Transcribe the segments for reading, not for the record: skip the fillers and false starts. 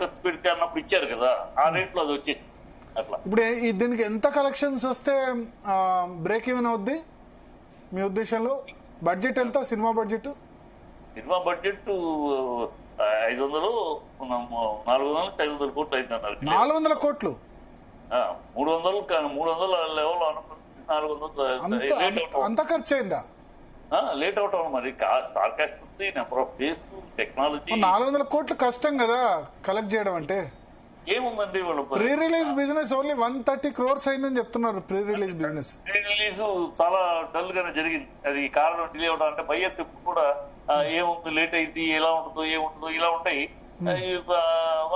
ఖర్చు పెడితే అన్నప్పుడు ఇచ్చారు కదా, ఆ రేట్లో అది వచ్చేసి అట్లా. ఇప్పుడు దీనికి ఎంత కలెక్షన్స్ వస్తే బ్రేక్ ఈవెన్ అవుద్ది మీ ఉద్దేశంలో? బడ్జెట్ ఎంత సినిమా బడ్జెట్? సినిమా బడ్జెట్ 500 400 కోట్లు అయిందన్నారు. 400 కోట్లు 300 లెవెల్ అనుకుంటే 400 అంత ఖర్చు అయిందా? లేట్ అవటం మరి స్టార్ కాస్ట్ ఉంది, నెంబర్ ఆఫ్ డేస్, టెక్నాలజీ. 400 కోట్లు కష్టం కదా కలెక్ట్ చేయడం అంటే. ఏముందండి వాళ్ళు pre release business only 130 crores అయిందని చెప్తున్నారు. Pre release business pre release చాలా డల్ గానే జరిగింది. అది కారణం డిలే అవడం అంటే బయ్యర్ ఇప్పుడు కూడా ఏముంది లేట్ అయింది, ఎలా ఉంటుందో ఏముంటుందో ఇలా ఉంటాయి.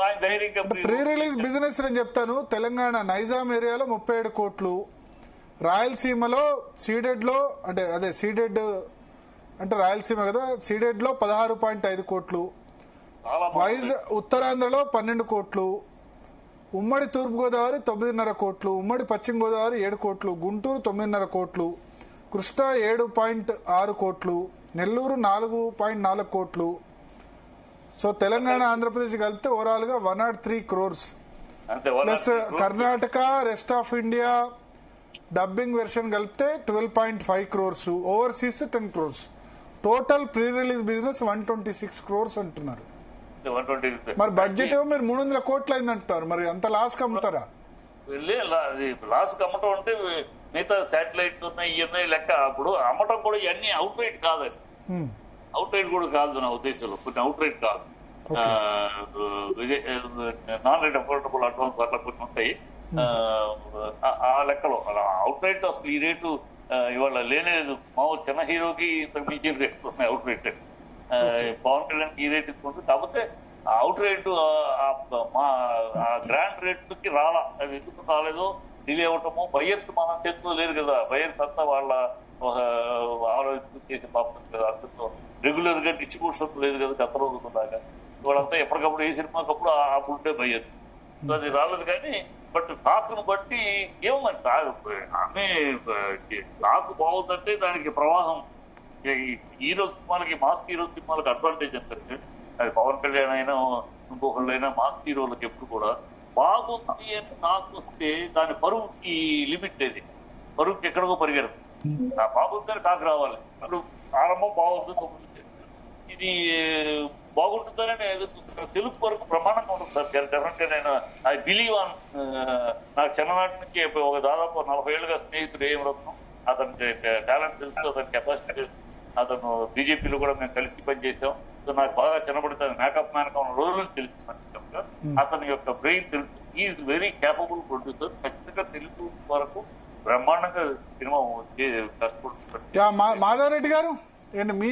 ఆయన ధైర్యంగా ప్రీ రిలీజ్ బిజినెస్ అని చెప్తాను. తెలంగాణ నైజాం ఏరియాలో 37 కోట్లు, రాయలసీమలో సీడెడ్ లో అంటే సీడెడ్ అంటే రాయలసీమ కదా, సీడెడ్ లో 16.5 కోట్లు, ఉత్తరాంధ్రలో 12 కోట్లు, ఉమ్మడి తూర్పుగోదావరి 9.5 కోట్లు, ఉమ్మడి పశ్చిమ గోదావరి 7 కోట్లు, గుంటూరు 9.5 కోట్లు, కృష్ణా 7.6 కోట్లు, నెల్లూరు 4.4 కోట్లు. సో తెలంగాణ ఆంధ్రప్రదేశ్ కలిపితే ఓవరాల్ గా 103 crores. Plus Karnataka, rest of India dubbing version కలిపితే 12.5 crores, overseas 10 crores. Total pre release business 126 crores అంటున్నారు. మరి బడ్జెట్ ఏమో మీరు 300 కోట్లు అయిందంటారు. మరి అంత లాస్ కమ్ముతారా? లాస్ అమ్మటం అంటే మిగతా శాటిలైట్స్ ఉన్నాయి, ఇవన్నీ లెక్క. అప్పుడు అమ్మటం కూడా ఇవన్నీ అవుట్ రైట్ కాదండి, అవుట్ రైట్ కూడా కాదు నా ఉద్దేశంలో. కొన్ని అవుట్ రైట్ కాదు, నాన్ రైట్ అఫోర్డబుల్ అడ్వాన్స్ అట్లా కొన్ని ఉంటాయి. ఆ లెక్కలో అవుట్ రైట్ అసలు ఈ రేటు ఇవాళ లేనేలేదు. మామూలు చిన్న హీరోకి ఇంతకు మించిన రేట్లు ఉన్నాయి అవుట్ రైట్. పవన్ కళ్యాణ్ ఈ రేట్ ఇస్తుంది. కాకపోతే అవుట్ రేటు గ్రాండ్ రేట్కి రాలా. అది ఎందుకు రాలేదో డిలే అవటము. బయ్యర్స్ మన చేతిలో లేరు కదా, బయ్యర్స్ అంతా వాళ్ళ ఆలోచన చేసే పాపం కదా. అందులో రెగ్యులర్ గా డిస్ట్రిబ్యూషన్ లేదు కదా గత రోజుల దాకా. వాళ్ళంతా ఎప్పటికప్పుడు ఏ సినిమాకప్పుడు అప్పుడు ఉంటే బయ్యర్. సో అది రాలేదు. కానీ బట్ టాక్ను బట్టి ఏముందంటే ఆమె టాక్ బాగుందంటే దానికి ప్రవాహం. హీరో సినిమాలకి, మాస్ హీరో సినిమాలకు అడ్వాంటేజ్ ఏంటంటే, అది పవన్ కళ్యాణ్ అయినా ఇంకొకళ్ళైనా మాస్ హీరోలకు ఎప్పుడు కూడా బాగుంది అని టాక్ వస్తే దాని పరువుకి లిమిట్ లేదు. పరువుకి ఎక్కడికో పరిగెడదు. ఆ బాగుందని టాక్ రావాలి. అప్పుడు ఆరంభం బాగుంది, ఇది బాగుంటుందని తెలుగు వరకు ప్రమాణంగా ఉంటుంది సార్. డెఫినెట్ గా నేను ఐ బిలీవ్ ఆన్. నాకు చిన్ననాటి నుంచి ఒక దాదాపు 40 ఏళ్ళుగా స్నేహితుడు ఏం రత్నం. అతని టాలెంట్ తెలుసు, అతని కెపాసిటీ తెలుసు. అతను బీజేపీలో కూడా మేము కలిసి పనిచేసాం. సో నాకు బాగా చిన్నపడుతుంది. మేకప్ మ్యాన్ ఉన్న రోజులు తెలుసు మంచిగా. అతని యొక్క బ్రెయిన్ తెలుసు. Is very capable producer. ఖచ్చితంగా తెలుగు వరకు బ్రహ్మాండంగా సినిమా కష్టపడుతుంది. మాధవ్ రెడ్డి గారు మీ